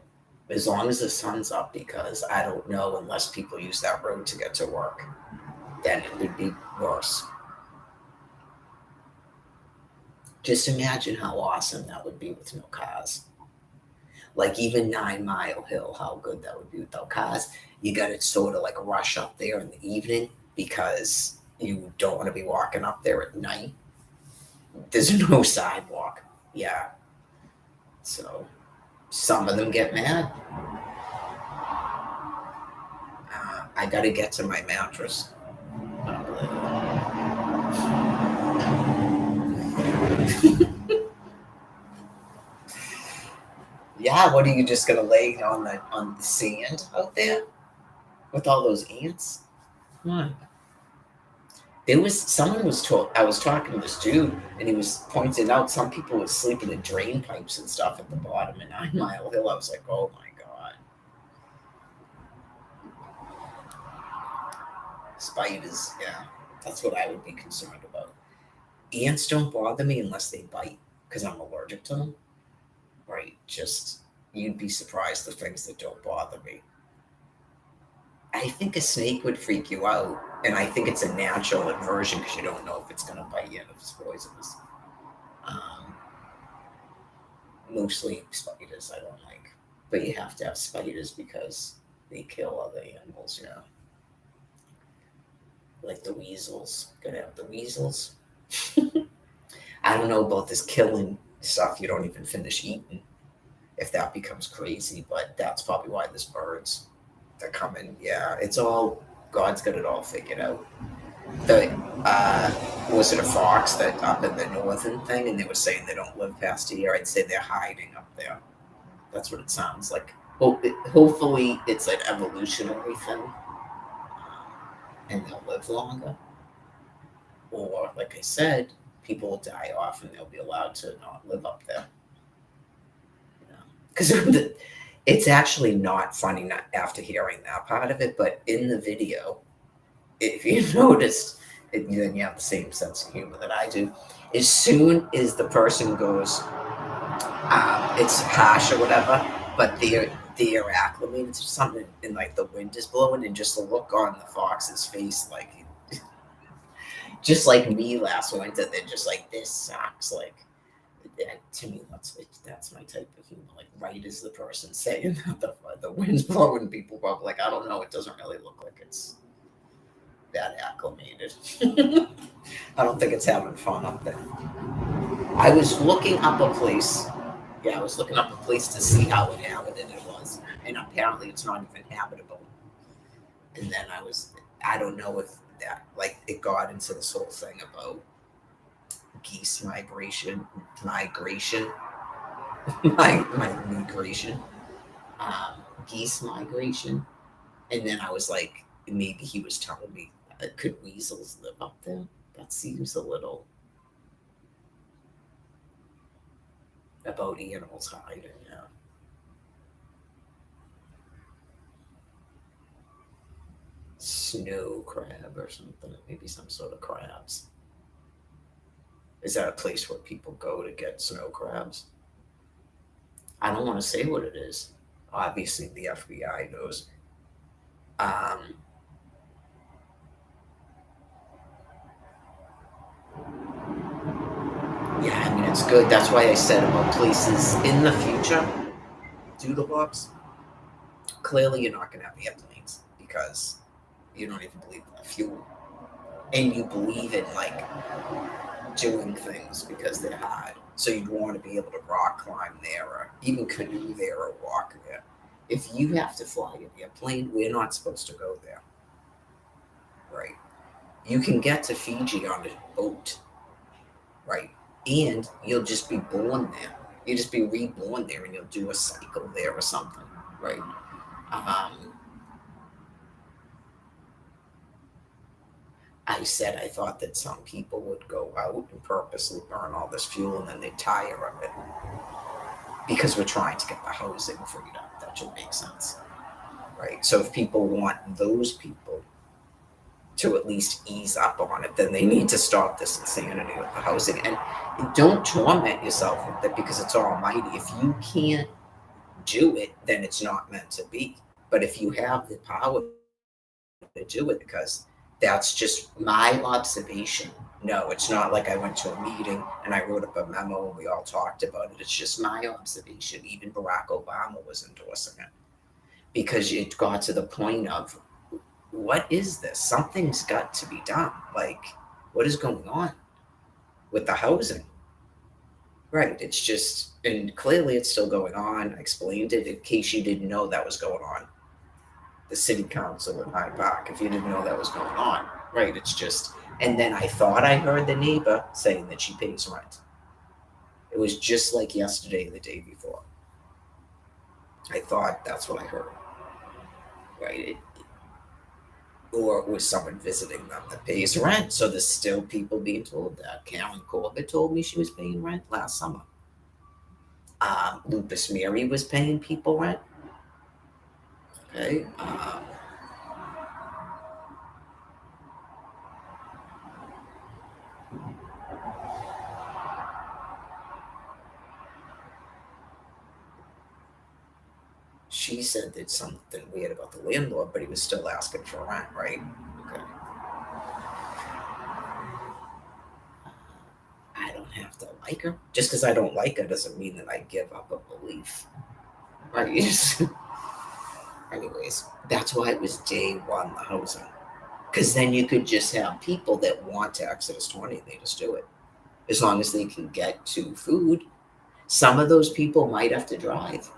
As long as the sun's up, because I don't know unless people use that road to get to work, then it would be worse. Just imagine how awesome that would be with no cars. Like even 9 Mile Hill, how good that would be without cars. You got to sort of like rush up there in the evening because you don't want to be walking up there at night. There's no sidewalk. Yeah. So some of them get mad. I got to get to my mattress. Yeah, what are you just gonna lay on the sand out there with all those ants? What? There was someone was told I was talking to this dude and he was pointing out some people were sleeping in drain pipes and stuff at the bottom of 9 Mile Hill. I was like, oh my god. Spiders, yeah. That's what I would be concerned about. Ants don't bother me unless they bite because I'm allergic to them. Right? Just you'd be surprised the things that don't bother me. I think a snake would freak you out, and I think it's a natural aversion because you don't know if it's going to bite you and if it's poisonous. Um, Mostly spiders I don't like, but you have to have spiders because they kill other animals. You know, like the weasels. Gotta have the weasels. I don't know about this killing stuff you don't even finish eating if that becomes crazy, but that's probably why there's birds that come in. Yeah, it's all God's got it all figured out. The was it a fox that up in the northern thing, and they were saying they don't live past a year? I'd say they're hiding up there. That's what it sounds like. Hopefully, it's an evolutionary thing, and they'll live longer. Or, like I said, people will die off, and they'll be allowed to not live up there. Because it's actually not funny not after hearing that part of it, but in the video, if you noticed, then you have the same sense of humor that I do. As soon as the person goes, it's harsh or whatever, but they're acclimated to something, and like the wind is blowing, and just the look on the fox's face, like just like me last winter, they're just like, this sucks. Like, to me, that's my type of humor. Like, right as the person saying that the wind's blowing, people probably like, I don't know, it doesn't really look like it's that acclimated. I don't think it's having fun up there. I was looking up a place. Yeah, I was looking up a place to see how inhabited it was, and apparently it's not even habitable. And then I don't know if that, like, it got into this whole thing about geese migration, migration, geese migration. And then I was like, maybe he was telling me, could weasels live up there? That seems a little about animals hiding. Yeah. Snow crab or something, maybe some sort of crabs. Is that a place where people go to get snow crabs? I don't want to say what it is. Obviously, the FBI knows. Um, yeah, I mean, it's good. That's why I said about places in the future, doodle box. Clearly, you're not going to have airplanes because you don't even believe in the fuel. And you believe in, like, doing things because they're hard. So you'd want to be able to rock climb there or even canoe there or walk there. If you have to fly an airplane, we're not supposed to go there. Right. You can get to Fiji on a boat. Right. And you'll just be born there. You'll just be reborn there and you'll do a cycle there or something. Right. Um, I said I thought that some people would go out and purposely burn all this fuel and then they tire of it because we're trying to get the housing freed up. That should make sense, right? So if people want those people to at least ease up on it, then they need to stop this insanity with the housing. And don't torment yourself with it because it's almighty. If you can't do it, then it's not meant to be. But if you have the power to do it, because that's just my observation. No, it's not like I went to a meeting and I wrote up a memo and we all talked about it. It's just my observation. Even Barack Obama was endorsing it because it got to the point of, what is this? Something's got to be done. Like, what is going on with the housing? Right. It's just, and clearly it's still going on. I explained it in case you didn't know that was going on. The city council in Hyde Park, if you didn't know that was going on. Right. It's just, and then I thought I heard the neighbor saying that she pays rent. It was just like yesterday, the day before. I thought that's what I heard. Right. Or it was someone visiting them that pays rent. So there's still people being told that. Karen Corbett told me she was paying rent last summer. Lupus Mary was paying people rent. Okay. She said that something weird about the landlord, but he was still asking for rent, right? Okay. I don't have to like her. Just because I don't like her doesn't mean that I give up a belief. Right? Anyways, that's why it was day one, the housing. Because then you could just have people that want to Exodus 20 and they just do it. As long as they can get to food. Some of those people might have to drive.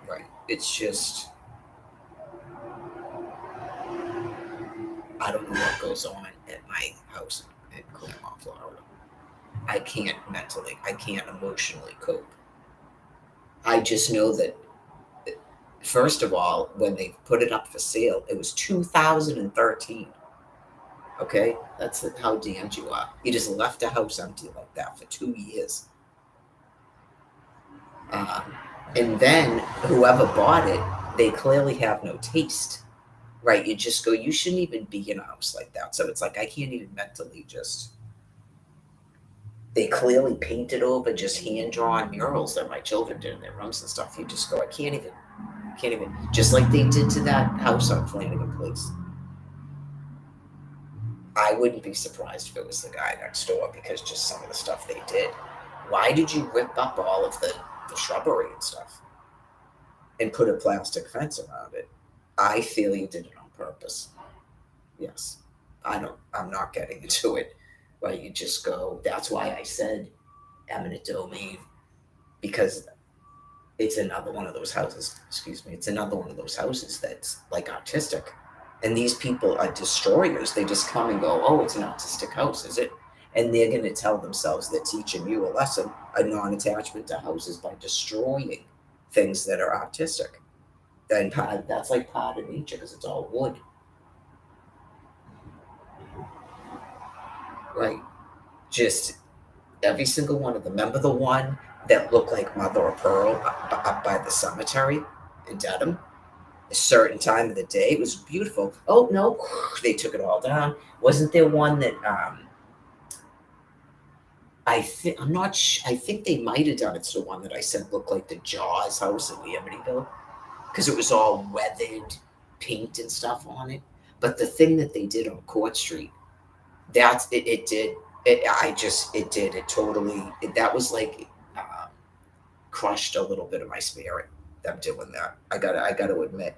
Right. It's just, I don't know what goes on at my house in Claremont, Florida. I can't mentally, I can't emotionally cope. I just know that, first of all, when they put it up for sale, it was 2013. Okay? That's how damned you are. You just left a house empty like that for 2 years. And then whoever bought it, they clearly have no taste. right? You just go, you shouldn't even be in a house like that. So it's like, I can't even mentally just, they clearly painted over just hand drawn murals that my children did in their rooms and stuff. You just go, I can't even, just like they did to that house on Flanagan Place. I wouldn't be surprised if it was the guy next door because just some of the stuff they did. Why did you rip up all of the shrubbery and stuff and put a plastic fence around it? I feel you did it on purpose. Yes. I'm not getting into it. Right? You just go, that's why I said eminent domain, because it's another one of those houses, excuse me, it's another one of those houses that's like artistic. And these people are destroyers. They just come and go, oh, it's an artistic house, is it? And they're going to tell themselves they're teaching you a lesson, a non-attachment to houses by destroying things that are artistic. Then that's like part of nature because it's all wood. Right. Just every single one of them. Remember the one that looked like mother of pearl up by the cemetery in Dedham? A certain time of the day. It was beautiful. Oh no, they took it all down. Wasn't there one that I think I'm not. I think they might have done it to the one that I said looked like the Jaws house in Amityville because it was all weathered paint and stuff on it. But the thing that they did on Court Street, that's it. It did. It did. It totally. That was like crushed a little bit of my spirit. Them doing that. I gotta admit,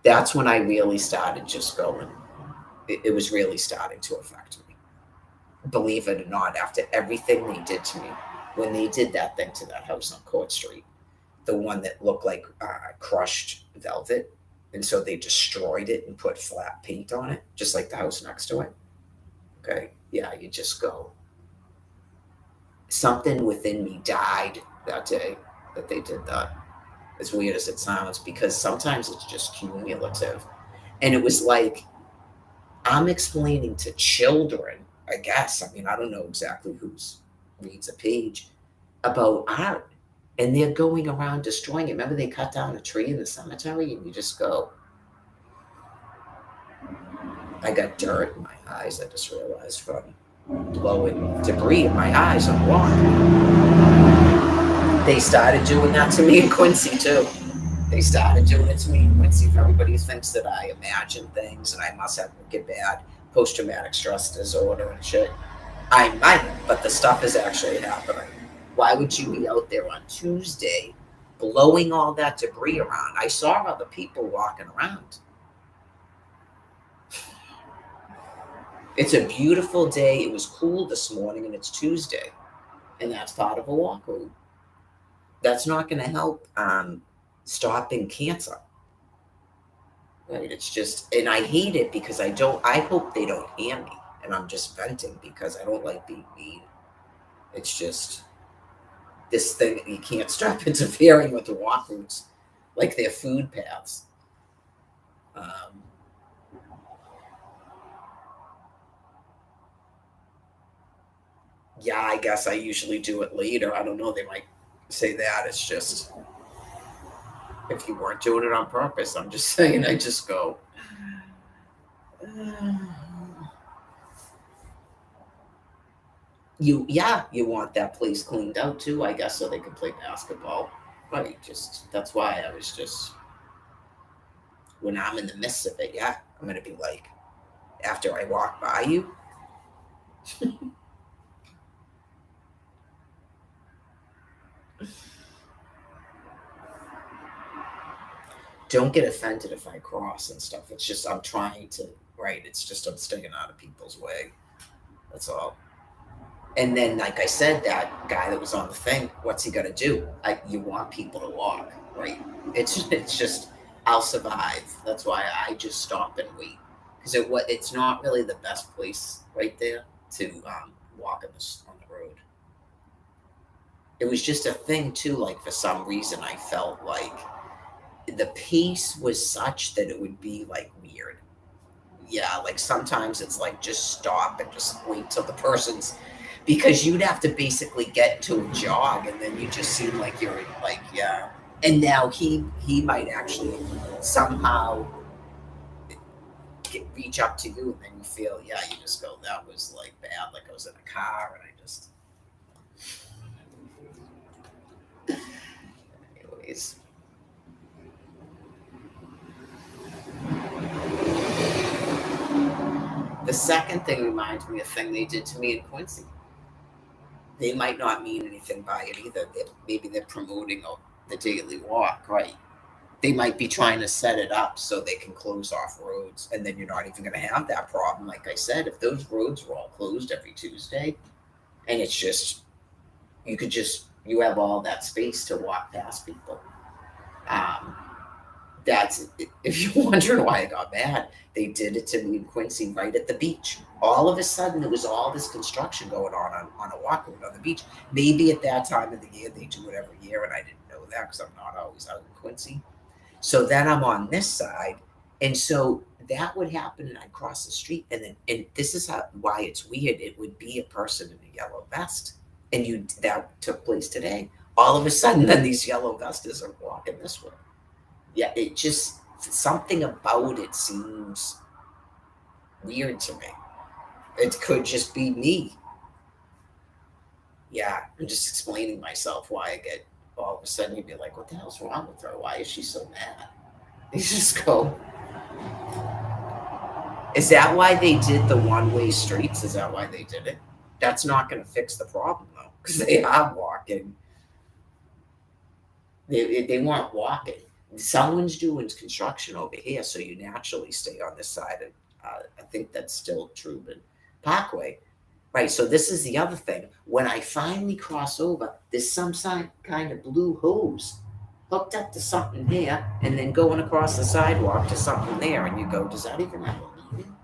that's when I really started just going. It was really starting to affect me. Believe it or not, after everything they did to me, when they did that thing to that house on Court Street, the one that looked like crushed velvet, and so they destroyed it and put flat paint on it, just like the house next to it. Okay, yeah, you just go. Something within me died that day that they did that. As weird as it sounds, because sometimes it's just cumulative. And it was like, I'm explaining to children, I guess. I mean, I don't know exactly who reads a page about art. And they're going around destroying it. Remember, they cut down a tree in the cemetery, and you just go, I got dirt in my eyes, I just realized from blowing debris in my eyes on water. They started doing that to me in Quincy too. They started doing it to me in Quincy. Everybody thinks that I imagine things and I must have get bad post-traumatic stress disorder and shit. I might, but the stuff is actually happening. Why would you be out there on Tuesday blowing all that debris around? I saw other people walking around. It's a beautiful day. It was cool this morning and it's Tuesday. And that's part of a walk route. That's not going to help stopping cancer. Right? It's just, and I hate it because I hope they don't hear me. And I'm just venting because I don't like being mean. It's just this thing that you can't stop interfering with the walk routes like they're food paths. Yeah, I guess I usually do it later. I don't know. They might say that. It's just, if you weren't doing it on purpose, I'm just saying, I just go. You want that place cleaned out too, I guess, so they can play basketball. But that's why I was just, when I'm in the midst of it, I'm going to be like, after I walk by you, don't get offended if I cross and stuff. It's just, I'm trying to, right? It's just, I'm staying out of people's way. That's all. And then, like I said, that guy that was on the thing, what's he going to do? You want people to walk, right? It's just, I'll survive. That's why I just stop and wait. Because it's not really the best place right there to walk on the road. It was just a thing, too, like for some reason I felt like the pace was such that it would be like weird. Yeah, like sometimes it's like just stop and just wait till the person's, because you'd have to basically get to a jog and then you just seem like you're like, yeah. And now he might actually somehow reach up to you, and then you feel, yeah, you just go, that was like bad, like I was in a car, and I just, anyways. The second thing reminds me of a thing they did to me in Quincy. They might not mean anything by it either. Maybe they're promoting the daily walk, right? They might be trying to set it up so they can close off roads, and then you're not even going to have that problem. Like I said, if those roads were all closed every Tuesday, and it's just you have all that space to walk past people. Um, that's if you're wondering why I got mad, they did it to me in Quincy right at the beach. All of a sudden, there was all this construction going on a walk road on the beach. Maybe at that time of the year they do it every year, and I didn't know that because I'm not always out in Quincy. So then I'm on this side, and so that would happen, and I'd cross the street, and this is why it's weird. It would be a person in a yellow vest, and that took place today. All of a sudden, then these yellow vestes are walking this way. Yeah, it just something about it seems weird to me. It could just be me. Yeah, I'm just explaining myself why I get all of a sudden you'd be like, what the hell's wrong with her? Why is she so mad? You just go. Is that why they did the one-way streets? Is that why they did it? That's not going to fix the problem though, because they are walking. They weren't walking. Someone's doing construction over here, so you naturally stay on this side. And I think that's still Truman Parkway. Right, so this is the other thing. When I finally cross over, there's some kind of blue hose hooked up to something here and then going across the sidewalk to something there. And you go, does that even have a meaning?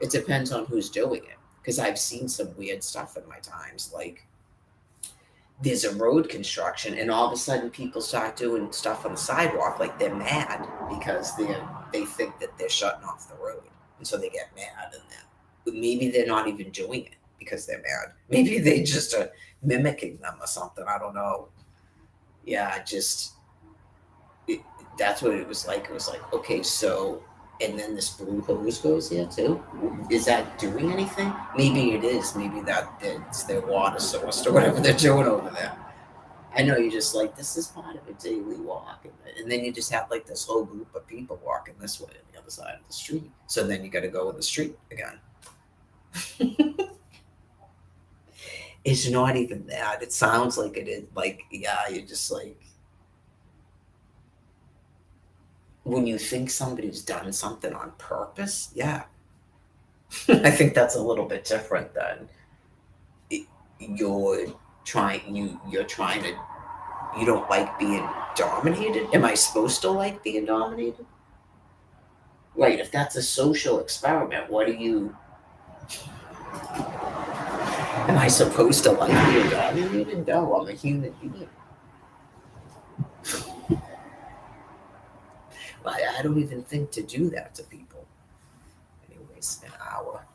It depends on who's doing it. Because I've seen some weird stuff in my times. Like, there's a road construction, and all of a sudden people start doing stuff on the sidewalk like they're mad because they think that they're shutting off the road. And so they get mad, and maybe they're not even doing it because they're mad. Maybe they just are mimicking them or something. I don't know. Yeah, that's what it was like. It was like, okay, so, and then this blue hose goes here too. Is that doing anything? Maybe it is. Maybe it's their water source or whatever they're doing over there. I know you're just like, this is part of a daily walk. And then you just have like this whole group of people walking this way on the other side of the street. So then you got to go in the street again. It's not even that. It sounds like it is. Like, yeah, you're just like, when you think somebody's done something on purpose, yeah. I think that's a little bit different than you're trying to, you don't like being dominated. Am I supposed to like being dominated? Right, if that's a social experiment, what do you, am I supposed to like being dominated? No, I'm a human being. I don't even think to do that to people. Anyways, an hour.